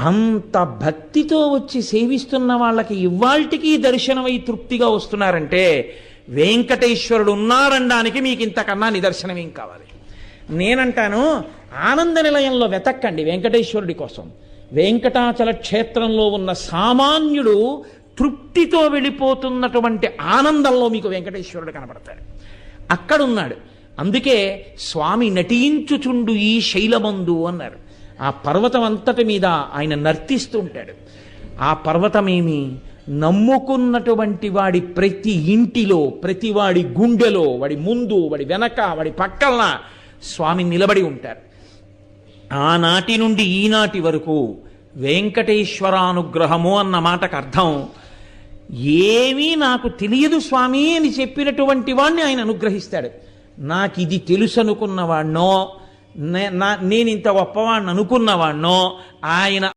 అంత భక్తితో వచ్చి సేవిస్తున్న వాళ్ళకి ఇవాల్టికి దర్శనమై తృప్తిగా వస్తున్నారంటే వెంకటేశ్వరుడు ఉన్నారనడానికి మీకు ఇంతకన్నా నిదర్శనం ఏం కావాలి? నేనంటాను, ఆనంద నిలయంలో వెతక్కండి వెంకటేశ్వరుడి కోసం. వెంకటాచల క్షేత్రంలో ఉన్న సామాన్యుడు తృప్తితో వెళ్ళిపోతున్నటువంటి ఆనందంలో మీకు వెంకటేశ్వరుడు కనబడతాడు. అక్కడున్నాడు. అందుకే స్వామి నటించుచుండు ఈ శైలమందు అన్నారు. ఆ పర్వతం అంతటి మీద ఆయన నర్తిస్తూ ఉంటాడు. ఆ పర్వతమేమి నమ్ముకున్నటువంటి వాడి ప్రతి ఇంటిలో, ప్రతి వాడి గుండెలో, వాడి ముందు, వాడి వెనక, వాడి పక్కన స్వామి నిలబడి ఉంటారు. ఆనాటి నుండి ఈనాటి వరకు వెంకటేశ్వరానుగ్రహము అన్న మాటకు అర్థం, ఏమీ నాకు తెలియదు స్వామి అని చెప్పినటువంటి వాడిని ఆయన అనుగ్రహిస్తాడు. నాకు ఇది తెలుసు అనుకున్నవాడినో, నేను ఇంత గొప్పవాడిని అనుకున్నవాడినో ఆయన